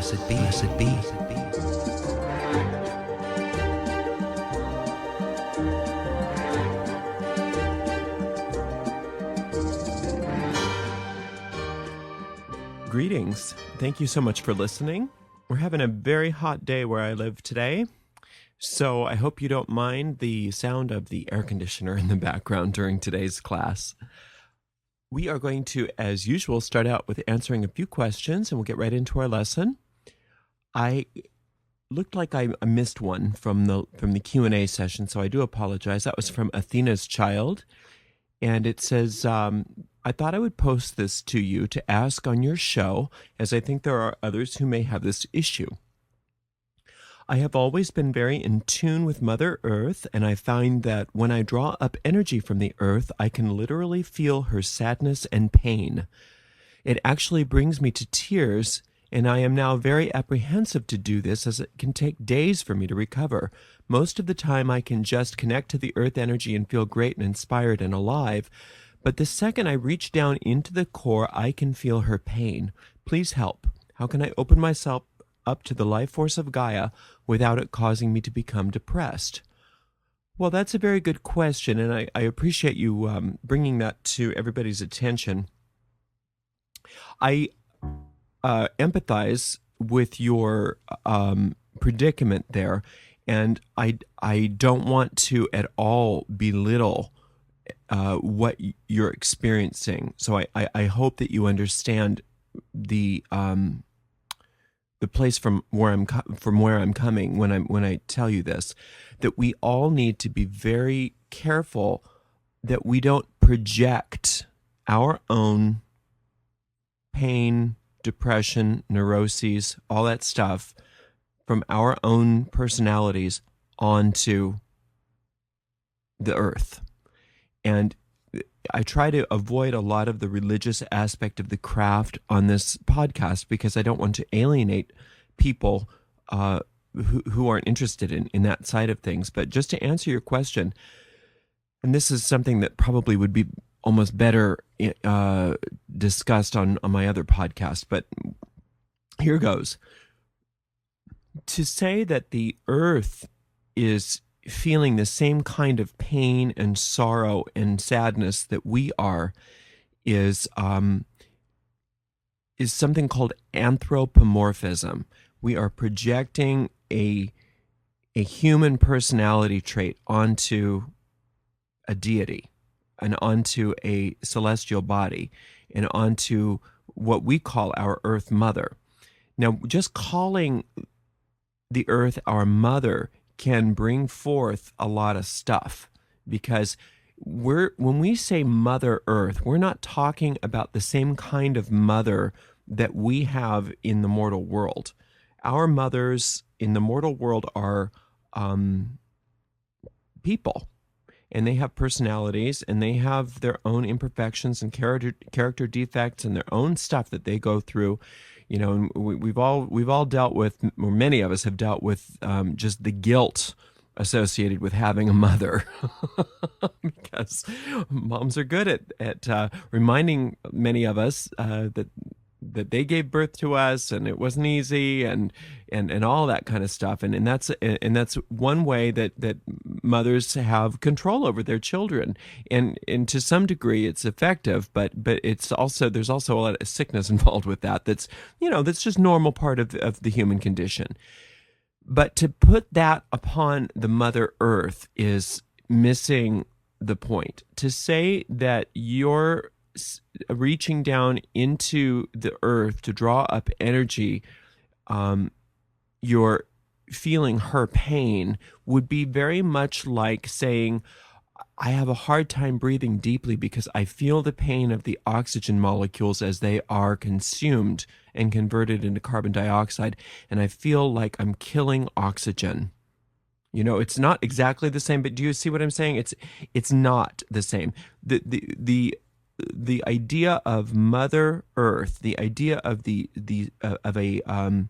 Blessed be. Blessed be. Greetings. Thank you so much for listening. We're having a very hot day where I live today, so I hope you don't mind the sound of the air conditioner in the background during today's class. We are going to, as usual, start out with answering a few questions, and we'll get right into our lesson. I looked like I missed one from the Q&A session, so I do apologize. That was from Athena's Child, and it says, I thought I would post this to you to ask on your show, as I think there are others who may have this issue. I have always been very in tune with Mother Earth, and I find that when I draw up energy from the earth, I can literally feel her sadness and pain. It actually brings me to tears, and I am now very apprehensive to do this, as it can take days for me to recover. Most of the time I can just connect to the earth energy and feel great and inspired and alive, but the second I reach down into the core, I can feel her pain. Please help. How can I open myself up to the life force of Gaia without it causing me to become depressed? Well, that's a very good question, and I appreciate you bringing that to everybody's attention. I empathize with your predicament there, and I don't want to at all belittle what you're experiencing. So I hope that you understand the place from where I'm coming when I tell you this, that we all need to be very careful that we don't project our own pain, depression, neuroses, all that stuff from our own personalities onto the earth. And I try to avoid a lot of the religious aspect of the craft on this podcast because I don't want to alienate people who aren't interested in that side of things. But just to answer your question, and this is something that probably would be almost better discussed on my other podcast, but here goes. To say that the earth is feeling the same kind of pain and sorrow and sadness that we are is something called anthropomorphism. We are projecting a human personality trait onto a deity and onto a celestial body and onto what we call our Earth Mother. Now, just calling the Earth our mother can bring forth a lot of stuff, because when we say Mother Earth, we're not talking about the same kind of mother that we have in the mortal world. Our mothers in the mortal world are people, and they have personalities, and they have their own imperfections and character defects and their own stuff that they go through. You know, and we've all dealt with, or many of us have dealt with, just the guilt associated with having a mother, because moms are good at reminding many of us that they gave birth to us and it wasn't easy and all that kind of stuff, and that's one way that mothers have control over their children, and to some degree it's effective, but it's also, there's also a lot of sickness involved with that. That's just normal part of the human condition. But to put that upon the Mother Earth is missing the point. To say that you're reaching down into the earth to draw up energy, you're feeling her pain, would be very much like saying, I have a hard time breathing deeply because I feel the pain of the oxygen molecules as they are consumed and converted into carbon dioxide, and I feel like I'm killing oxygen. You know, it's not exactly the same, but do you see what I'm saying? It's not the same. The idea of Mother Earth, the idea of a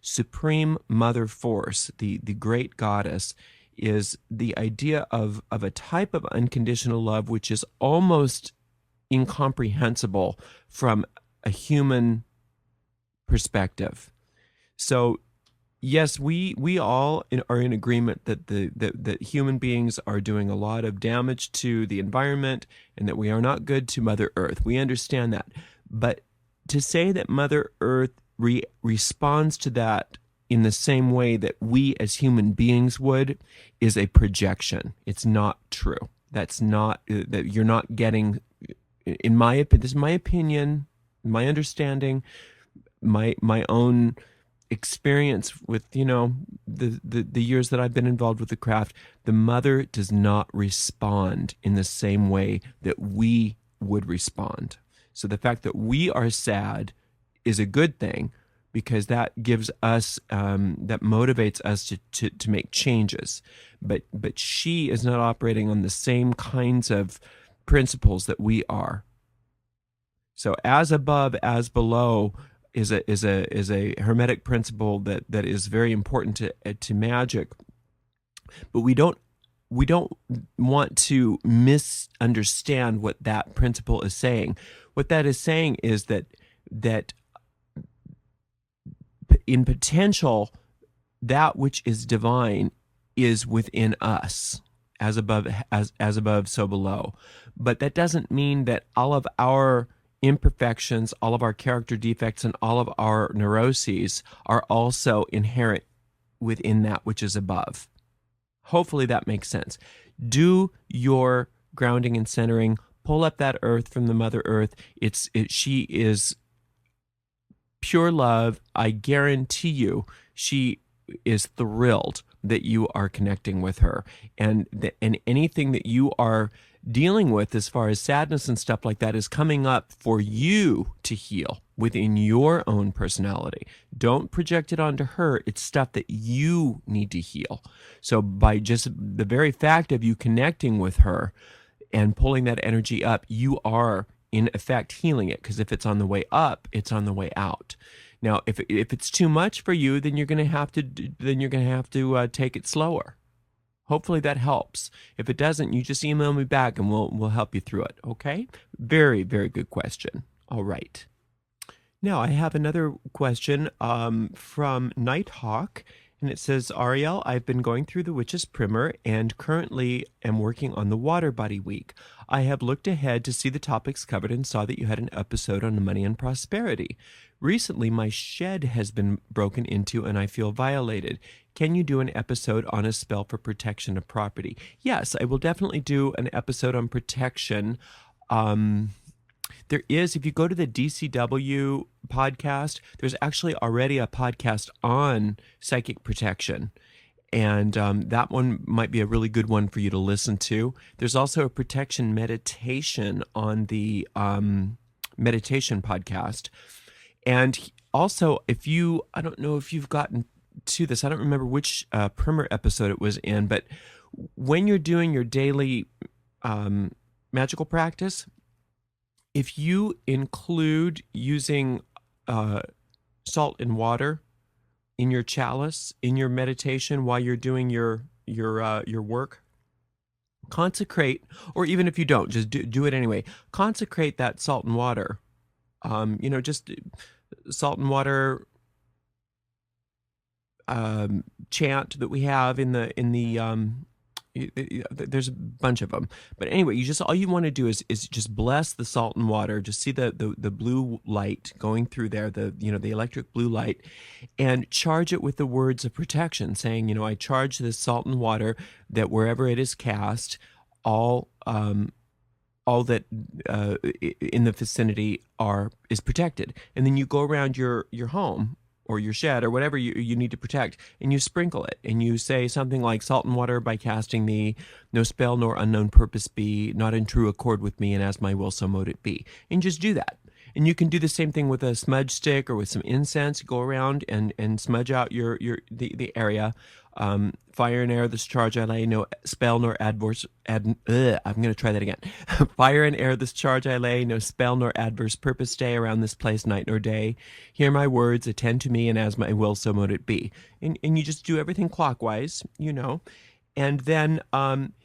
supreme mother force, the great goddess, is the idea of a type of unconditional love which is almost incomprehensible from a human perspective. So yes, we all are in agreement that that human beings are doing a lot of damage to the environment and that we are not good to Mother Earth. We understand that. But to say that Mother Earth responds to that in the same way that we as human beings would is a projection. It's not true. That's not, that you're not getting, in my opinion, this is my opinion, my understanding, my own experience with, the years that I've been involved with the craft. The mother does not respond in the same way that we would respond. So the fact that we are sad is a good thing, because that gives us, that motivates us to make changes. But she is not operating on the same kinds of principles that we are. So as above, as below is a hermetic principle that is very important to magic. But we don't want to misunderstand what that principle is saying. What that is saying is that in potential, that which is divine is within us, as above, as above, so below. But that doesn't mean that all of our imperfections, all of our character defects, and all of our neuroses are also inherent within that which is above. Hopefully that makes sense. Do your grounding and centering. Pull up that earth from the Mother Earth. She is pure love. I guarantee you she is thrilled that you are connecting with her. And anything that you are dealing with as far as sadness and stuff like that is coming up for you to heal within your own personality. Don't project it onto her. It's stuff that you need to heal. So by just the very fact of you connecting with her and pulling that energy up, you are in effect healing it, because if it's on the way up, it's on the way out. Now, if it's too much for you, then you're going to have to take it slower. Hopefully that helps. If it doesn't, you just email me back and we'll help you through it. Okay? Very, very good question. All right. Now I have another question from Nighthawk. And it says, Ariel, I've been going through the Witch's Primer and currently am working on the Water Body Week. I have looked ahead to see the topics covered and saw that you had an episode on money and prosperity. Recently, my shed has been broken into and I feel violated. Can you do an episode on a spell for protection of property? Yes, I will definitely do an episode on protection. There is, if you go to the DCW podcast, there's actually already a podcast on psychic protection. And that one might be a really good one for you to listen to. There's also a protection meditation on the meditation podcast. And also, I don't know if you've gotten to this, I don't remember which primer episode it was in, but when you're doing your daily magical practice, if you include using salt and water in your chalice, in your meditation while you're doing your work, consecrate, or even if you don't, just do it anyway. Consecrate that salt and water. Just salt and water chant that we have in the there's a bunch of them, but anyway, all you want to do is just bless the salt and water. Just see the blue light going through there, the electric blue light, and charge it with the words of protection, saying, I charge this salt and water that wherever it is cast, all that in the vicinity is protected. And then you go around your home or your shed or whatever you need to protect, and you sprinkle it, and you say something like, salt and water by casting thee, no spell nor unknown purpose be, not in true accord with me, and as my will so mote it be. And just do that. And you can do the same thing with a smudge stick or with some incense. Go around and smudge out the area. Fire and air, this charge I lay, no spell nor adverse. I'm going to try that again. Fire and air, this charge I lay, no spell nor adverse purpose stay around this place night nor day. Hear my words, attend to me, and as my will so mote it be. And you just do everything clockwise, And then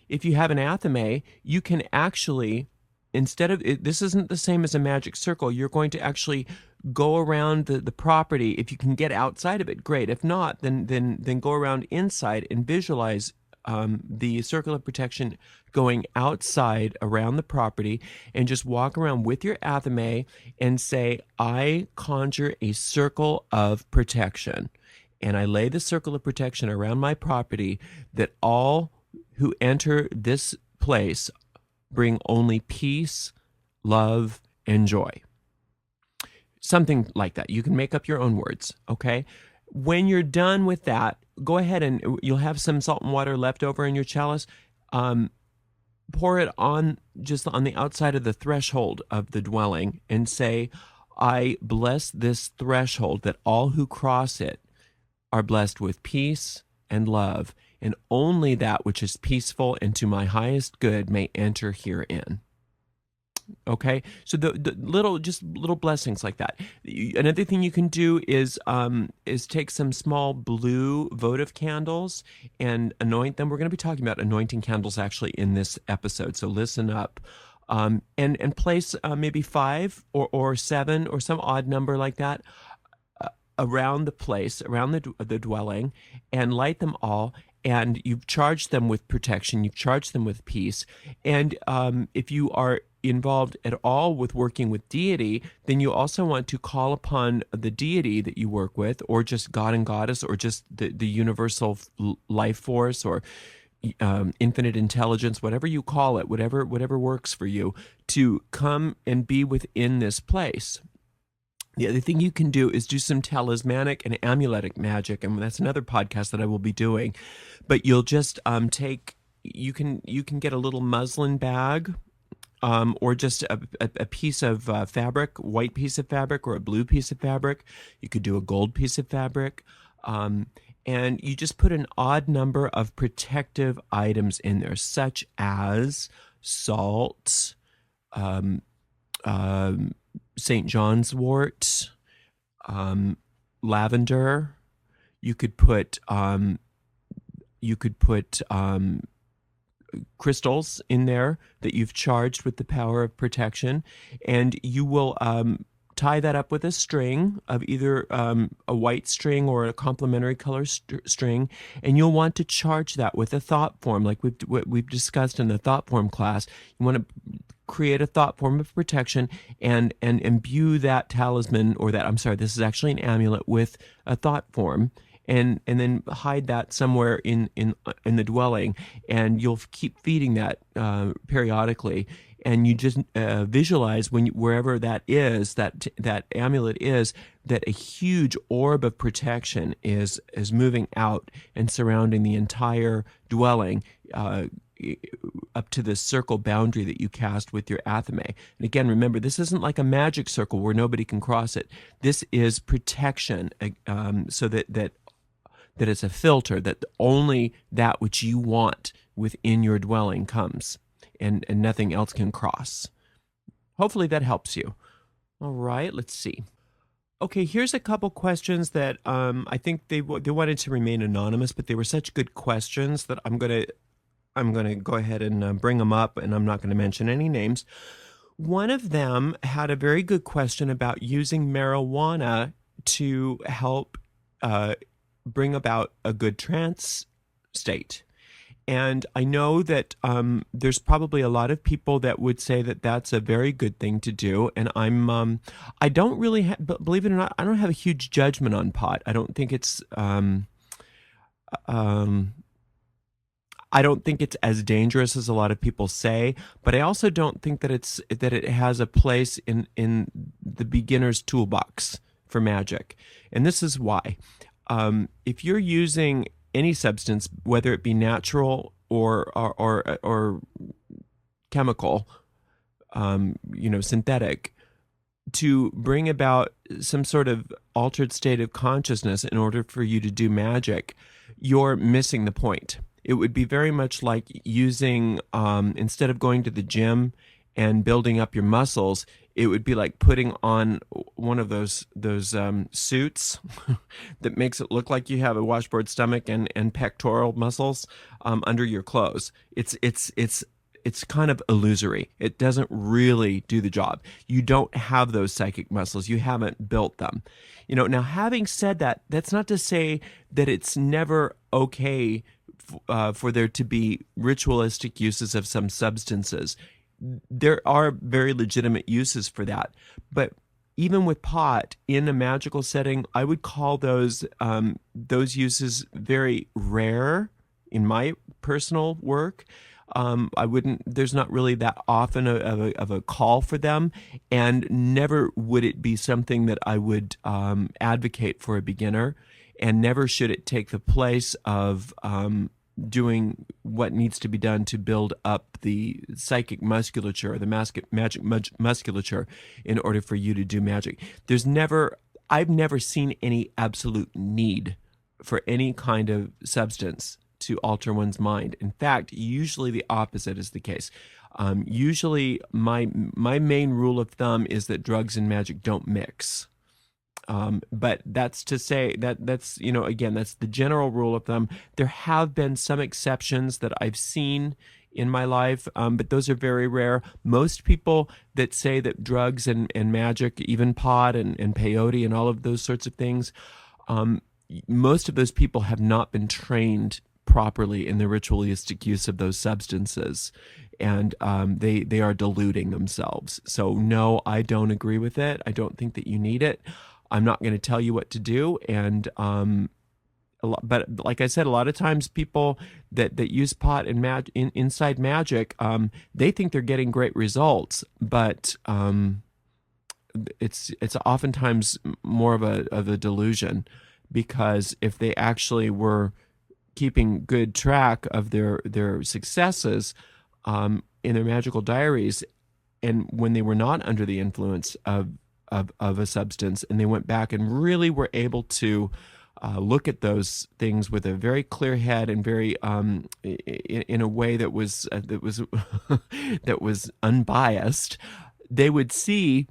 if you have an athame, you can actually, instead of, this isn't the same as a magic circle, you're going to actually go around the property. If you can get outside of it, great. If not, then go around inside and visualize the circle of protection going outside around the property, and just walk around with your athame and say, I conjure a circle of protection. And I lay the circle of protection around my property, that all who enter this place bring only peace, love, and joy. Something like that. You can make up your own words, okay? When you're done with that, go ahead and you'll have some salt and water left over in your chalice. Pour it on just on the outside of the threshold of the dwelling and say, I bless this threshold, that all who cross it are blessed with peace and love, and only that which is peaceful and to my highest good may enter herein. Okay, so the little blessings like that. Another thing you can do is take some small blue votive candles and anoint them. We're going to be talking about anointing candles actually in this episode, so listen up. And place maybe 5 or 7 or some odd number like that around the place, around the dwelling, and light them all. And you've charged them with protection, you've charged them with peace. And if you are involved at all with working with deity, then you also want to call upon the deity that you work with, or just God and Goddess, or just the universal life force, or infinite intelligence, whatever you call it, whatever works for you, to come and be within this place. The other thing you can do is do some talismanic and amuletic magic, and that's another podcast that I will be doing. But you'll just you can get a little muslin bag, or just a piece of fabric, white piece of fabric or a blue piece of fabric. You could do a gold piece of fabric, and you just put an odd number of protective items in there, such as salt, St. John's wort, lavender. You could put crystals in there that you've charged with the power of protection, and you will tie that up with a string of either a white string or a complementary color string, and you'll want to charge that with a thought form, like we've discussed in the thought form class. You want to create a thought form of protection and imbue that talisman, or that, I'm sorry, this is actually an amulet, with a thought form, and then hide that somewhere in the dwelling, and you'll keep feeding that periodically. And you just visualize wherever that is, that amulet is, that a huge orb of protection is moving out and surrounding the entire dwelling, up to the circle boundary that you cast with your athame. And again, remember, this isn't like a magic circle where nobody can cross it. This is protection, so that it's a filter, that only that which you want within your dwelling comes, and nothing else can cross. Hopefully that helps you. All right, let's see. Okay, here's a couple questions that I think they wanted to remain anonymous, but they were such good questions that I'm gonna go ahead and bring them up, and I'm not going to mention any names. One of them had a very good question about using marijuana to help bring about a good trance state. And I know that there's probably a lot of people that would say that that's a very good thing to do. And I don't really, believe it or not, I don't have a huge judgment on pot. I don't think it's, I don't think it's as dangerous as a lot of people say, but I also don't think that it has a place in the beginner's toolbox for magic. And this is why. If you're using any substance, whether it be natural or chemical, synthetic, to bring about some sort of altered state of consciousness in order for you to do magic, you're missing the point. It would be very much like using, instead of going to the gym and building up your muscles, it would be like putting on one of those suits that makes it look like you have a washboard stomach and pectoral muscles under your clothes. It's it's kind of illusory. It doesn't really do the job. You don't have those psychic muscles. You haven't built them. Now having said that, that's not to say that it's never okay for there to be ritualistic uses of some substances. There are very legitimate uses for that. But even with pot in a magical setting, I would call those uses very rare in my personal work. There's not really that often of a call for them, and never would it be something that I would advocate for a beginner, and never should it take the place of doing what needs to be done to build up the psychic musculature or the magic musculature in order for you to do magic. I've never seen any absolute need for any kind of substance to alter one's mind. In fact, usually the opposite is the case. Usually my main rule of thumb is that drugs and magic don't mix. But that's to say that's again, that's the general rule of thumb. There have been some exceptions that I've seen in my life, but those are very rare. Most people that say that drugs and magic, even pot and peyote and all of those sorts of things, most of those people have not been trained properly in the ritualistic use of those substances, and they are deluding themselves. So no, I don't agree with it. I don't think that you need it. I'm not going to tell you what to do, and but like I said, a lot of times people that use pot and inside magic, they think they're getting great results, but it's oftentimes more of a delusion, because if they actually were keeping good track of their successes in their magical diaries, and when they were not under the influence of a substance, and they went back and really were able to look at those things with a very clear head and very in a way that was that was unbiased, they would see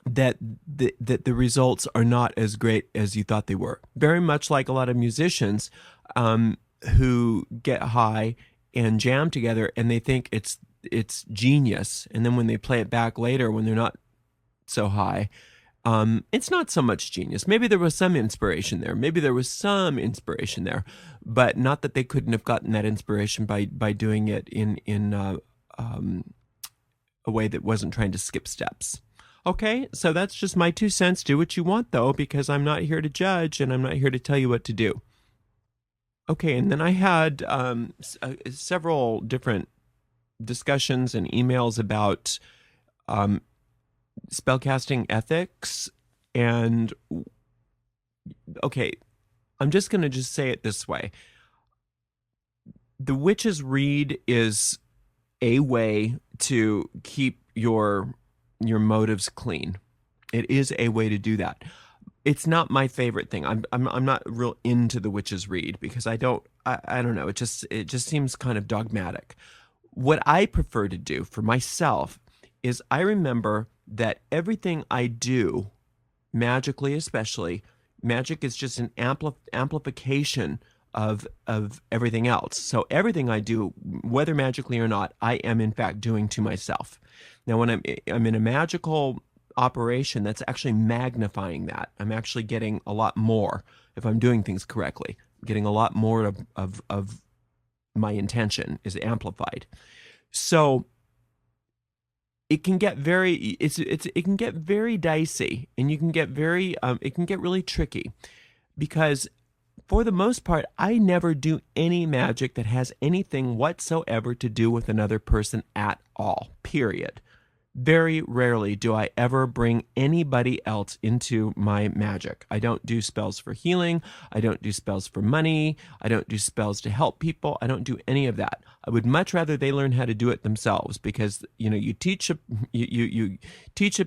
that the results are not as great as you thought they were. Very much like a lot of musicians who get high and jam together, and they think it's genius, and then when they play it back later when they're not so high, it's not so much genius. Maybe there was some inspiration there. But not that they couldn't have gotten that inspiration by doing it in a way that wasn't trying to skip steps. Okay, so that's just my 2 cents. Do what you want, though, because I'm not here to judge, and I'm not here to tell you what to do. Okay, and then I had several different discussions and emails about spellcasting ethics, and okay, I'm just going to say it this way. The witch's reed is a way to keep your motives clean. It is a way to do that. It's not my favorite thing. I'm not real into the witch's reed, because I don't know. It just seems kind of dogmatic. What I prefer to do for myself is, I remember that everything I do, magically especially, magic is just an amplification of everything else. So everything I do, whether magically or not, I am in fact doing to myself. Now, when I'm in a magical operation, that's actually magnifying that. I'm actually getting a lot more if I'm doing things correctly. I'm getting a lot more of my intention is amplified. So it can get very dicey, and you can get it can get really tricky, because for the most part, I never do any magic that has anything whatsoever to do with another person at all, period. Very rarely do I ever bring anybody else into my magic. I don't do spells for healing. I don't do spells for money. I don't do spells to help people. I don't do any of that. I would much rather they learn how to do it themselves, because you teach a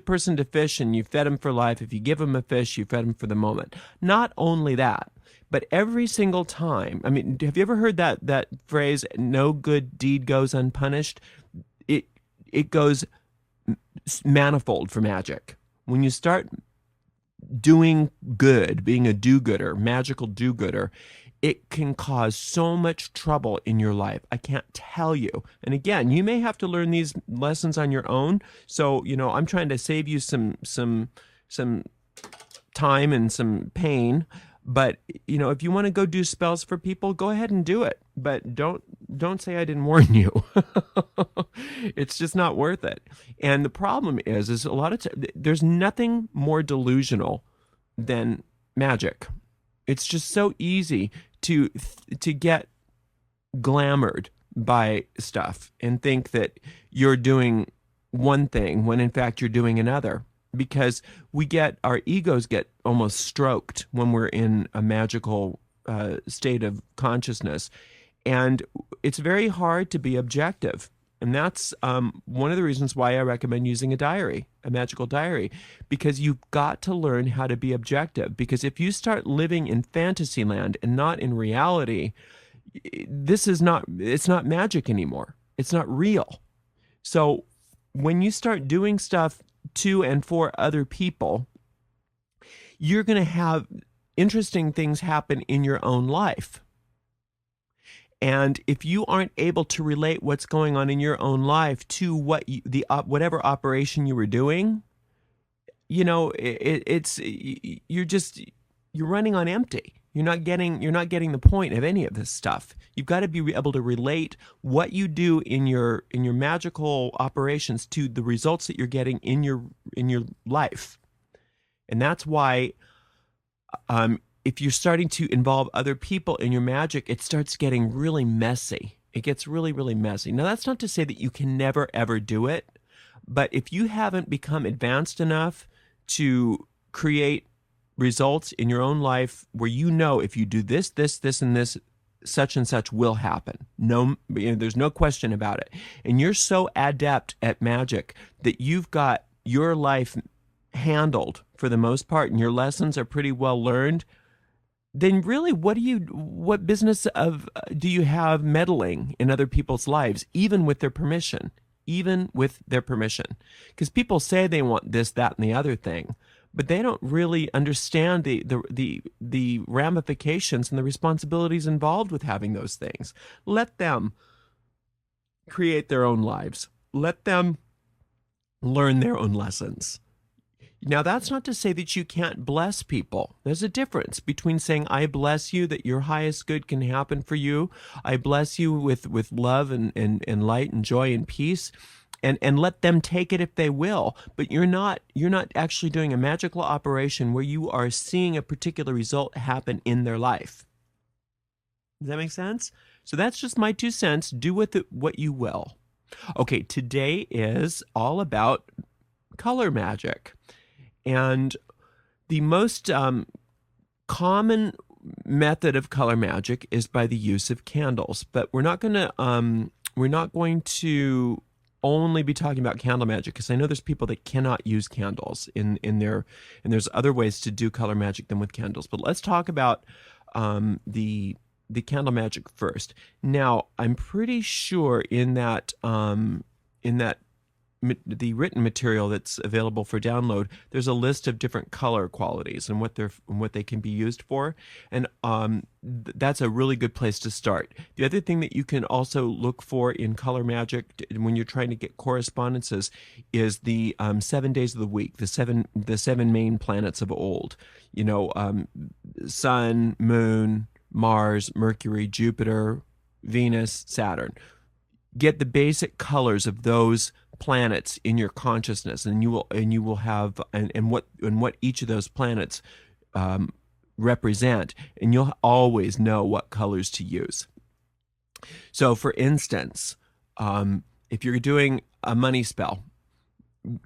person to fish, and you fed them for life. If you give them a fish, you fed them for the moment. Not only that, but every single time, I mean, have you ever heard that phrase, no good deed goes unpunished? It goes manifold for magic. When you start doing good, being a do-gooder, magical do-gooder, it can cause so much trouble in your life. I can't tell you. And again, you may have to learn these lessons on your own. So, I'm trying to save you some time and some pain. But, if you want to go do spells for people, go ahead and do it. But don't say I didn't warn you. It's just not worth it. And the problem is a lot of there's nothing more delusional than magic. It's just so easy to get glamored by stuff and think that you're doing one thing when in fact you're doing another, because our egos get almost stroked when we're in a magical state of consciousness, and it's very hard to be objective. And that's one of the reasons why I recommend using a magical diary, because you've got to learn how to be objective. Because if you start living in fantasy land and not in reality, it's not magic anymore. It's not real. So when you start doing stuff to and for other people, you're going to have interesting things happen in your own life. And if you aren't able to relate what's going on in your own life to whatever operation you were doing, you're running on empty. You're not getting the point of any of this stuff. You've got to be able to relate what you do in your magical operations to the results that you're getting in your life. And that's why if you're starting to involve other people in your magic, it starts getting really messy. It gets really, really messy. Now, that's not to say that you can never, ever do it. But if you haven't become advanced enough to create results in your own life where if you do this, and this, such and such will happen. No, there's no question about it. And you're so adept at magic that you've got your life handled for the most part, and your lessons are pretty well learned, then really what business do you have meddling in other people's lives, even with their permission? Because people say they want this, that, and the other thing, but they don't really understand the ramifications and the responsibilities involved with having those things. Let them create their own lives. Let them learn their own lessons. Now, that's not to say that you can't bless people. There's a difference between saying, I bless you, that your highest good can happen for you. I bless you with love and light and joy and peace. And let them take it if they will. But you're not actually doing a magical operation where you are seeing a particular result happen in their life. Does that make sense? So that's just my 2 cents. Do with it what you will. Okay, today is all about color magic. And the most common method of color magic is by the use of candles. But we're not going to only be talking about candle magic, because I know there's people that cannot use candles and there's other ways to do color magic than with candles. But let's talk about the candle magic first. Now, I'm pretty sure in that the written material that's available for download, there's a list of different color qualities and what they can be used for, and that's a really good place to start. The other thing that you can also look for in color magic when you're trying to get correspondences is the 7 days of the week, the seven main planets of old. Sun, Moon, Mars, Mercury, Jupiter, Venus, Saturn. Get the basic colors of those planets in your consciousness, and you will have and what each of those planets represent, and you'll always know what colors to use. So, for instance, if you're doing a money spell,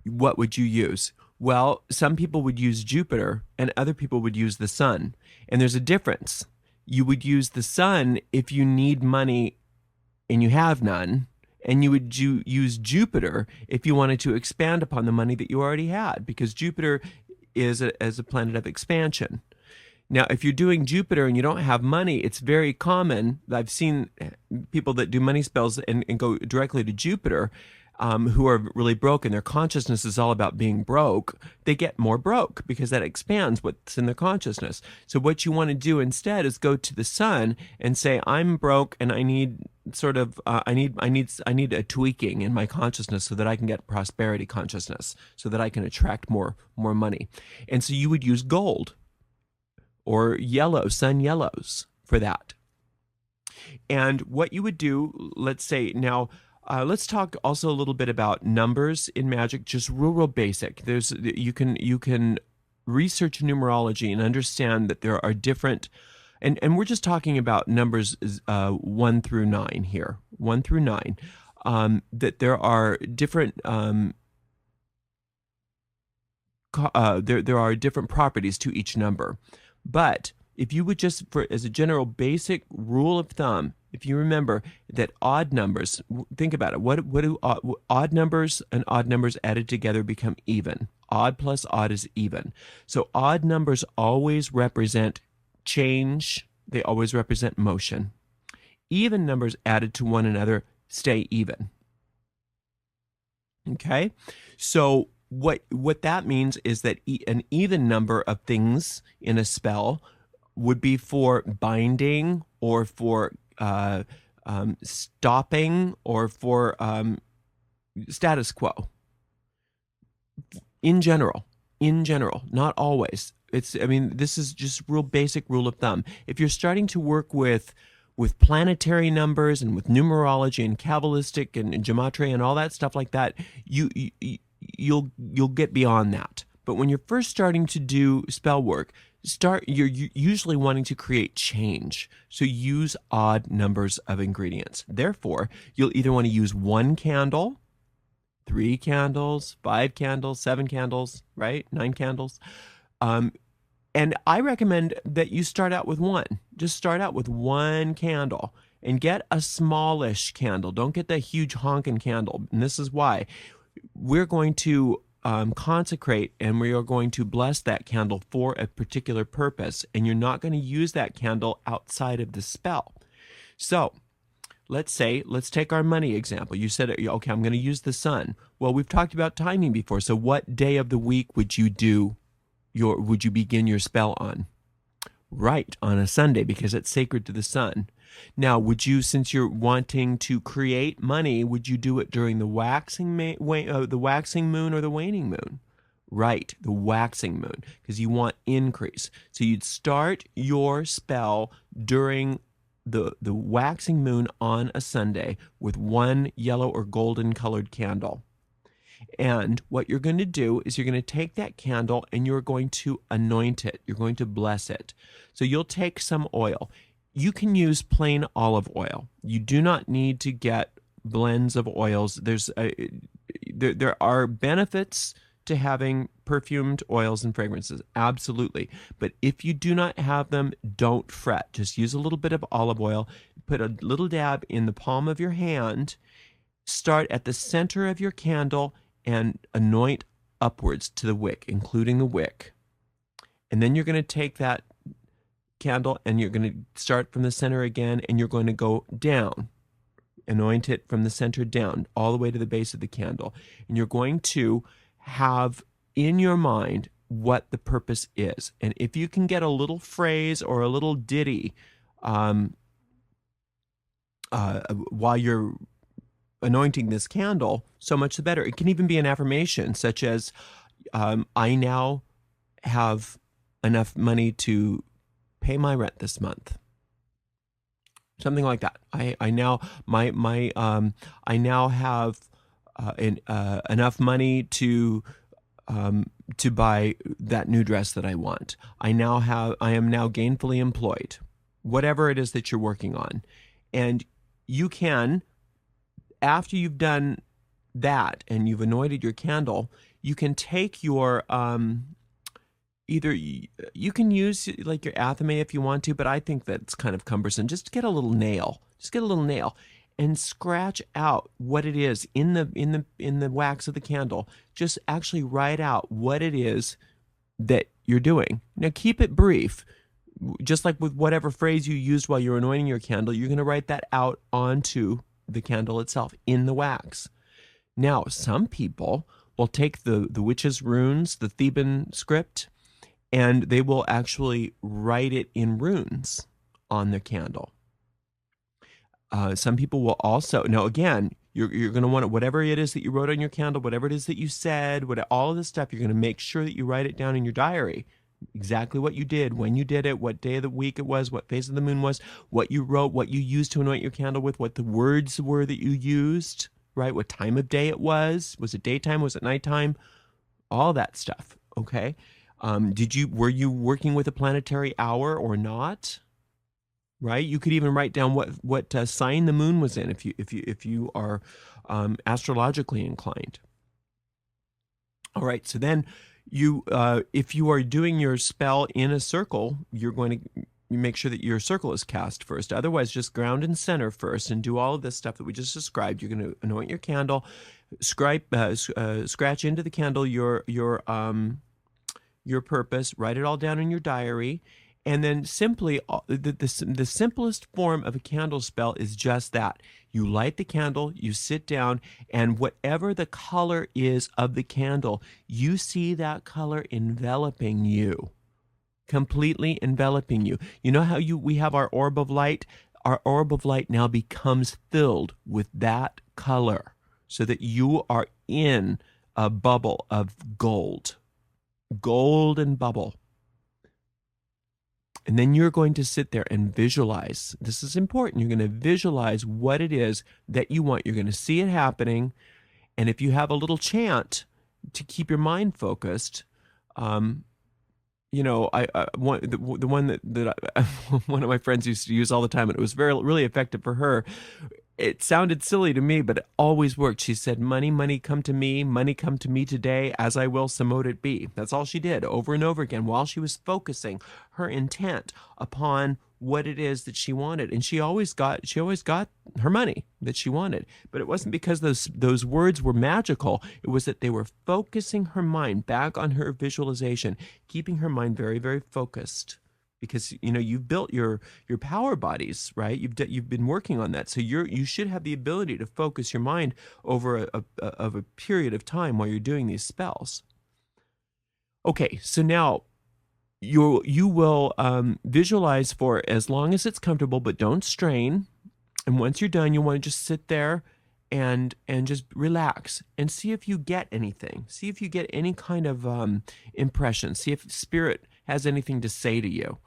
what would you use? Well, some people would use Jupiter, and other people would use the sun, and there's a difference. You would use the sun if you need money and you have none, and you would use Jupiter if you wanted to expand upon the money that you already had, because Jupiter is a planet of expansion. Now, if you're doing Jupiter and you don't have money, it's very common. I've seen people that do money spells and go directly to Jupiter, who are really broke and their consciousness is all about being broke, they get more broke because that expands what's in their consciousness. So what you want to do instead is go to the sun and say, I'm broke and I need sort of I need a tweaking in my consciousness so that I can get prosperity consciousness, so that I can attract more money. And so you would use gold or yellow, sun yellows for that. And what you would do, let's say now, let's talk also a little bit about numbers in magic, just real basic. You can research numerology and understand that there are different, and we're just talking about numbers 1 through 9 here, 1 through 9, that there are different there are different properties to each number. But if you would just, as a general basic rule of thumb, if you remember that odd numbers, think about it. What do odd numbers and odd numbers added together become even? Odd plus odd is even. So odd numbers always represent change. They always represent motion. Even numbers added to one another stay even. Okay? So what that means is that an even number of things in a spell would be for binding or for stopping or for status quo. In general, not always. This is just real basic rule of thumb. If you're starting to work with planetary numbers and with numerology and Kabbalistic and gematria and all that stuff like that, you'll get beyond that. But when you're first starting to do spell work, you're usually wanting to create change. So use odd numbers of ingredients. Therefore, you'll either want to use 1 candle, 3 candles, 5 candles, 7 candles, right? 9 candles. And I recommend that you start out with 1. Just start out with 1 candle and get a smallish candle. Don't get the huge honking candle. And this is why. We're going to consecrate and we are going to bless that candle for a particular purpose, and you're not going to use that candle outside of the spell. So let's take our money example. You said, okay, I'm going to use the sun. Well, we've talked about timing before. So what day of the week would you begin your spell on? Right, on a Sunday, because it's sacred to the sun. Now, since you're wanting to create money, would you do it during the waxing moon or the waning moon? Right, the waxing moon, because you want increase. So you'd start your spell during the waxing moon on a Sunday with 1 yellow or golden colored candle. And what you're going to do is you're going to take that candle and you're going to anoint it. You're going to bless it. So you'll take some oil. You can use plain olive oil. You do not need to get blends of oils. There are benefits to having perfumed oils and fragrances, absolutely. But if you do not have them, don't fret. Just use a little bit of olive oil, put a little dab in the palm of your hand, start at the center of your candle, and anoint upwards to the wick, including the wick. And then you're going to take that candle and you're going to start from the center again, and you're going to go down. Anoint it from the center down, all the way to the base of the candle. And you're going to have in your mind what the purpose is. And if you can get a little phrase or a little ditty while you're anointing this candle, so much the better. It can even be an affirmation, such as, I now have enough money to pay my rent this month. Something like that. I now have enough money to buy that new dress that I want. I am now gainfully employed. Whatever it is that you're working on. And you can, after you've done that and you've anointed your candle, you can take your either you can use like your athame if you want to, but I think that's kind of cumbersome. Just get a little nail. And scratch out what it is in the wax of the candle. Just actually write out what it is that you're doing. Now keep it brief. Just like with whatever phrase you used while you're anointing your candle, you're going to write that out onto the candle itself in the wax. Now, some people will take the witch's runes, the Theban script, and they will actually write it in runes on the candle. Some people will also, now again, you're going to want whatever it is that you wrote on your candle, whatever it is that you said, all of this stuff, you're going to make sure that you write it down in your diary. Exactly what you did, when you did it, what day of the week it was, what phase of the moon was, what you wrote, what you used to anoint your candle with, what the words were that you used, right? What time of day it was it daytime, was it nighttime? All that stuff, okay? Were you working with a planetary hour or not? Right? You could even write down what sign the moon was in if you are astrologically inclined. All right, so then if you are doing your spell in a circle, you're going to make sure that your circle is cast first. Otherwise, just ground and center first and do all of this stuff that we just described. You're going to anoint your candle, scratch into the candle your purpose, write it all down in your diary. And then simply, the simplest form of a candle spell is just that. You light the candle, you sit down, and whatever the color is of the candle, you see that color enveloping you, completely enveloping you. You know how we have our orb of light? Our orb of light now becomes filled with that color so that you are in a bubble of golden bubble. And then you're going to sit there and visualize. This is important. You're going to visualize what it is that you want. You're going to see it happening. And if you have a little chant to keep your mind focused, the one that one of my friends used to use all the time, and it was really effective for her. It sounded silly to me, but it always worked. She said, money, money, come to me. Money, come to me today. As I will, so mote it be. That's all she did over and over again while she was focusing her intent upon what it is that she wanted. And she always got her money that she wanted. But it wasn't because those words were magical. It was that they were focusing her mind back on her visualization, keeping her mind very, very focused. Because you've built your power bodies, right? You've been working on that, so you should have the ability to focus your mind over a period of time while you're doing these spells. Okay, so now you will visualize for as long as it's comfortable, but don't strain. And once you're done, you want to just sit there and just relax and see if you get anything. See if you get any kind of impression. See if Spirit has anything to say to you.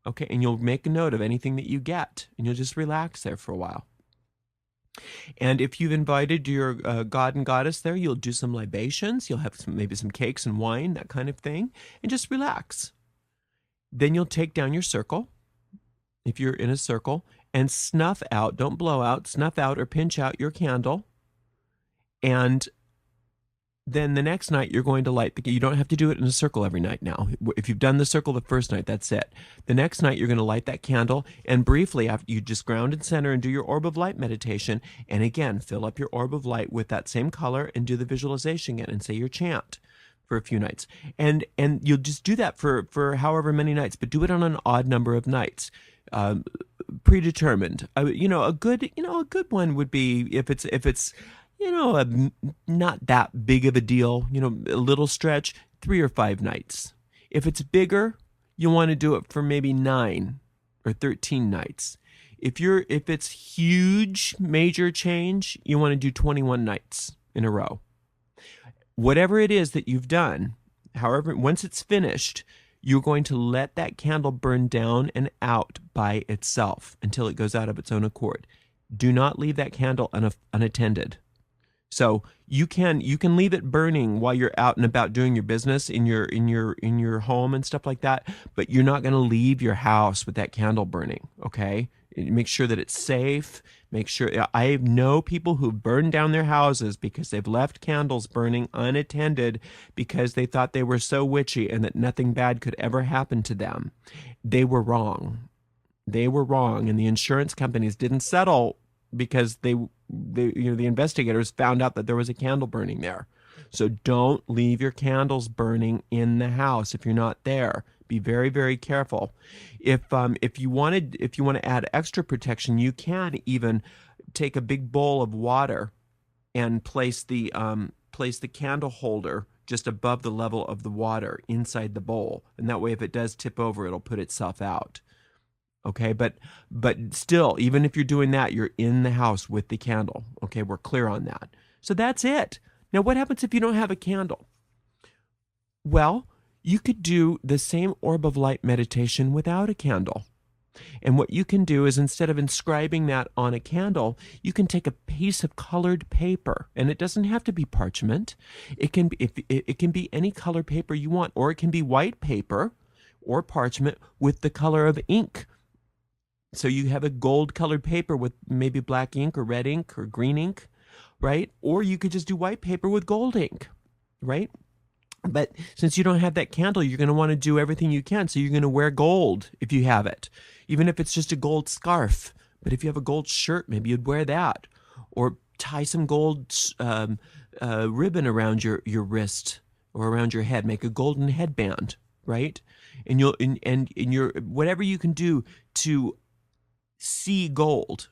Okay, and you'll make a note of anything that you get, and you'll just relax there for a while. And if you've invited your god and goddess there, you'll do some libations. You'll have maybe some cakes and wine, that kind of thing, and just relax. Then you'll take down your circle, if you're in a circle, and snuff out, don't blow out, snuff out or pinch out your candle. And then the next night you're going to light you don't have to do it in a circle every night now. If you've done the circle the first night, that's it. The next night you're going to light that candle, and briefly after you just ground and center and do your orb of light meditation, and again fill up your orb of light with that same color and do the visualization again and say your chant for a few nights. And you'll just do that for however many nights, but do it on an odd number of nights. Predetermined. A good one would be if it's not that big of a deal, a little stretch, 3 or 5 nights. If it's bigger, you want to do it for maybe 9 or 13 nights. If it's huge, major change, you want to do 21 nights in a row. Whatever it is that you've done, however, once it's finished, you're going to let that candle burn down and out by itself until it goes out of its own accord. Do not leave that candle unattended. So you can leave it burning while you're out and about doing your business in your home and stuff like that, but you're not going to leave your house with that candle burning, okay? Make sure that it's safe. Make sure. I know people who burned down their houses because they've left candles burning unattended because they thought they were so witchy and that nothing bad could ever happen to them. They were wrong. And the insurance companies didn't settle because the investigators found out that there was a candle burning there. So don't leave your candles burning in the house if you're not there. Be very, very careful. If you want to add extra protection, you can even take a big bowl of water and place the candle holder just above the level of the water inside the bowl, and that way if it does tip over, it'll put itself out. Okay, but still, even if you're doing that, you're in the house with the candle. Okay, we're clear on that. So that's it. Now, what happens if you don't have a candle? Well, you could do the same orb of light meditation without a candle. And what you can do is, instead of inscribing that on a candle, you can take a piece of colored paper, and it doesn't have to be parchment. It can be any color paper you want, or it can be white paper or parchment with the color of ink. So you have a gold colored paper with maybe black ink or red ink or green ink, right? Or you could just do white paper with gold ink, right? But since you don't have that candle, you're going to want to do everything you can. So you're going to wear gold if you have it, even if it's just a gold scarf. But if you have a gold shirt, maybe you'd wear that, or tie some gold ribbon around your wrist or around your head. Make a golden headband, right? And you'll and your whatever you can do to see gold,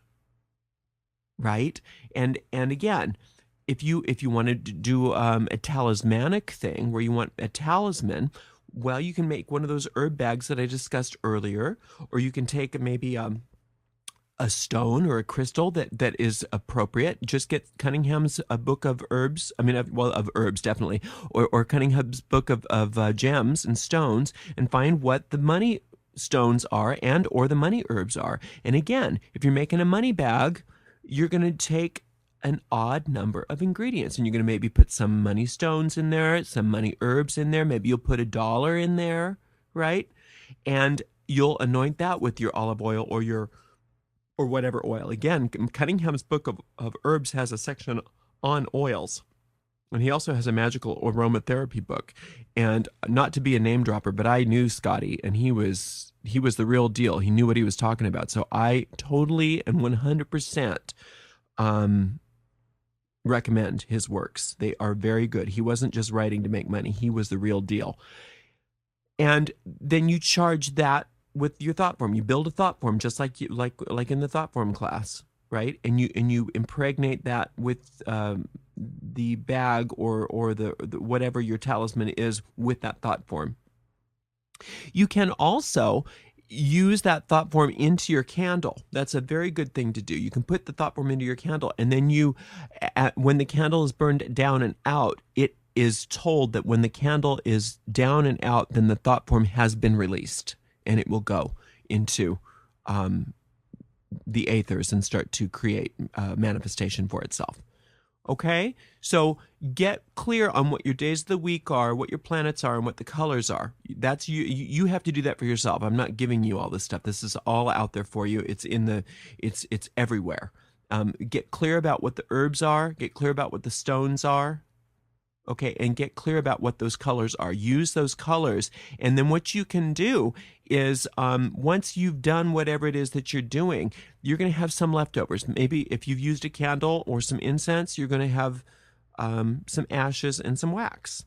right? And again, if you wanted to do a talismanic thing where you want a talisman, well, you can make one of those herb bags that I discussed earlier, or you can take maybe a stone or a crystal that is appropriate. Just get Cunningham's book of herbs. I mean, of herbs, definitely, or Cunningham's book of gems and stones, and find what the money stones are and or the money herbs are. And again, if you're making a money bag, you're going to take an odd number of ingredients, and you're going to maybe put some money stones in there, some money herbs in there. Maybe you'll put $1 in there, right? And you'll anoint that with your olive oil or whatever oil. Again, Cunningham's book of herbs has a section on oils. And he also has a magical aromatherapy book. And not to be a name dropper, but I knew Scotty, and he was the real deal. He knew what he was talking about. So I totally and 100% recommend his works. They are very good. He wasn't just writing to make money. He was the real deal. And then you charge that with your thought form. You build a thought form just like in the thought form class, right? And you impregnate that with the bag or the whatever your talisman is with that thought form. You can also use that thought form into your candle. That's a very good thing to do. You can put the thought form into your candle, and then when the candle is burned down and out, it is told that when the candle is down and out, then the thought form has been released, and it will go into the aethers and start to create manifestation for itself. Okay, so get clear on what your days of the week are, what your planets are, and what the colors are. That's you have to do that for yourself. I'm not giving you all this stuff. This is all out there for you. It's it's everywhere. Get clear about what the herbs are. Get clear about what the stones are. Okay, and get clear about what those colors are. Use those colors, and then what you can do is once you've done whatever it is that you're doing, you're going to have some leftovers. Maybe if you've used a candle or some incense, you're going to have some ashes and some wax.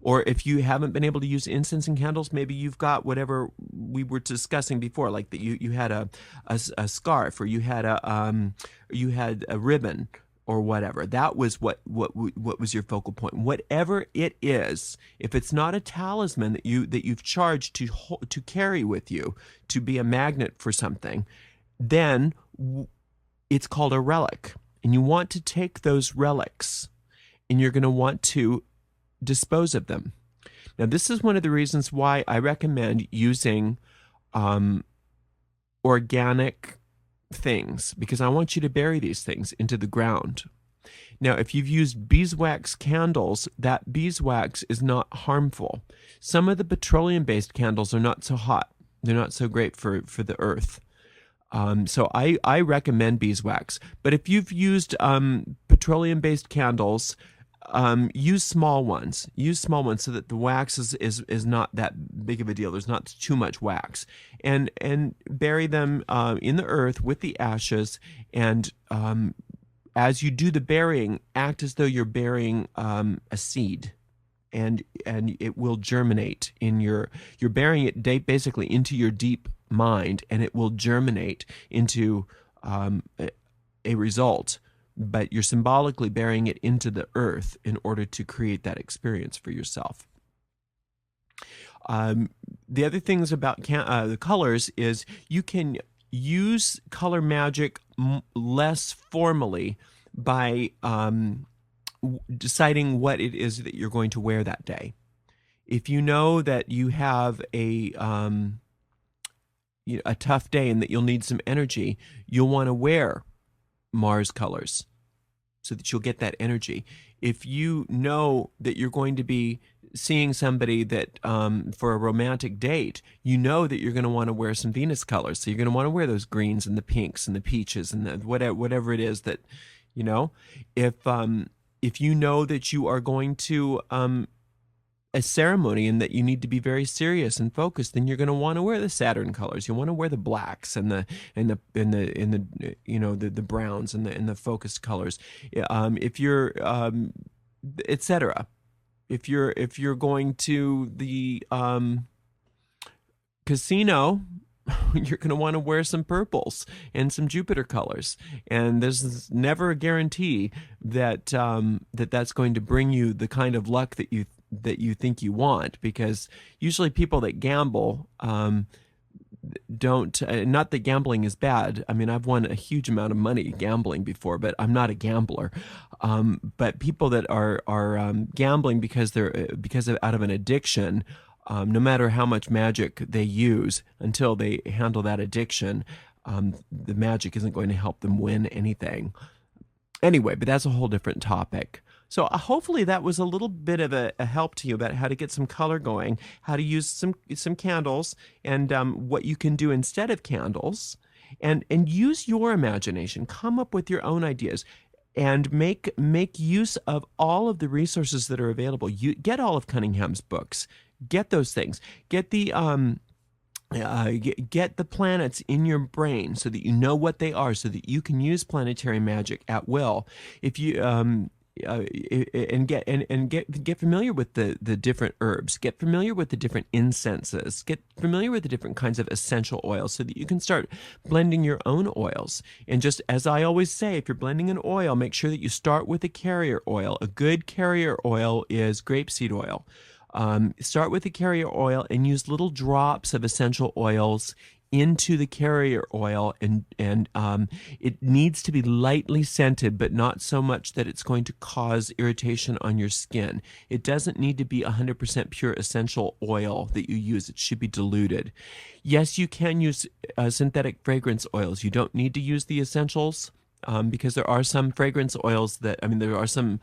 Or if you haven't been able to use incense and candles, maybe you've got whatever we were discussing before, like that you had a scarf, or you had a ribbon, or whatever. That was what was your focal point. Whatever it is, if it's not a talisman that you've charged to carry with you, to be a magnet for something, then it's called a relic. And you want to take those relics, and you're going to want to dispose of them. Now, this is one of the reasons why I recommend using organic things, because I want you to bury these things into the ground. Now, if you've used beeswax candles, that beeswax is not harmful. Some of the petroleum-based candles are not so hot. They're not so great for the earth. So I recommend beeswax. But if you've used petroleum-based candles, use small ones. Use small ones so that the wax is not that big of a deal. There's not too much wax. And bury them in the earth with the ashes. And as you do the burying, act as though you're burying a seed. And it will germinate you're burying it basically into your deep mind, and it will germinate into a result but you're symbolically burying it into the earth in order to create that experience for yourself. The other things about the colors is you can use color magic less formally by deciding what it is that you're going to wear that day. If you know that you have a tough day and that you'll need some energy, you'll want to wear Mars colors so that you'll get that energy. If you know that you're going to be seeing somebody that for a romantic date, you know that you're going to want to wear some Venus colors. So you're going to want to wear those greens and the pinks and the peaches and the whatever it is that, if you know that you are going to a ceremony and that you need to be very serious and focused, then you're going to want to wear the Saturn colors. You want to wear the blacks and the browns and the focused colors. If you're etc. If you're going to the casino, you're going to want to wear some purples and some Jupiter colors. And there's never a guarantee that that's going to bring you the kind of luck that you think you want, because usually people that gamble don't, not that gambling is bad. I mean, I've won a huge amount of money gambling before, but I'm not a gambler. But people that are gambling because out of an addiction, no matter how much magic they use, until they handle that addiction, the magic isn't going to help them win anything. Anyway, but that's a whole different topic. So hopefully that was a little bit of a help to you about how to get some color going, how to use some candles, and what you can do instead of candles, and use your imagination. Come up with your own ideas, and make use of all of the resources that are available. You get all of Cunningham's books. Get those things. Get the get the planets in your brain so that you know what they are, so that you can use planetary magic at will. If you get familiar with the different herbs, get familiar with the different incenses, get familiar with the different kinds of essential oils, so that you can start blending your own oils. And just as I always say, if you're blending an oil, make sure that you start with a carrier oil. A good carrier oil is grapeseed oil. Start with the carrier oil and use little drops of essential oils into the carrier oil, and it needs to be lightly scented, but not so much that it's going to cause irritation on your skin. It doesn't need to be 100% pure essential oil that you use. It should be diluted. Yes, you can use synthetic fragrance oils. You don't need to use the essentials. Because there are some fragrance oils there are some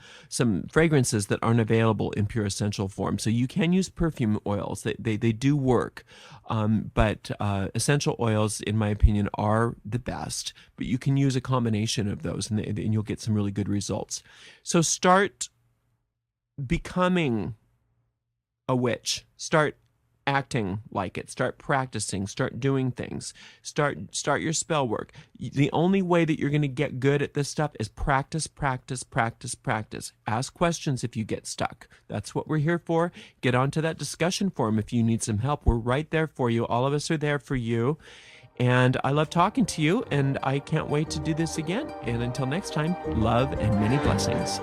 fragrances that aren't available in pure essential form. So you can use perfume oils. They do work. But essential oils, in my opinion, are the best. But you can use a combination of those, and you'll get some really good results. So start becoming a witch. Start acting like it. Start practicing. Start doing things. Start your spell work. The only way that you're going to get good at this stuff is practice, practice, practice, practice. Ask questions if you get stuck. That's what we're here for. Get onto that discussion forum if you need some help. We're right there for you. All of us are there for you. And I love talking to you, and I can't wait to do this again. And until next time, love and many blessings.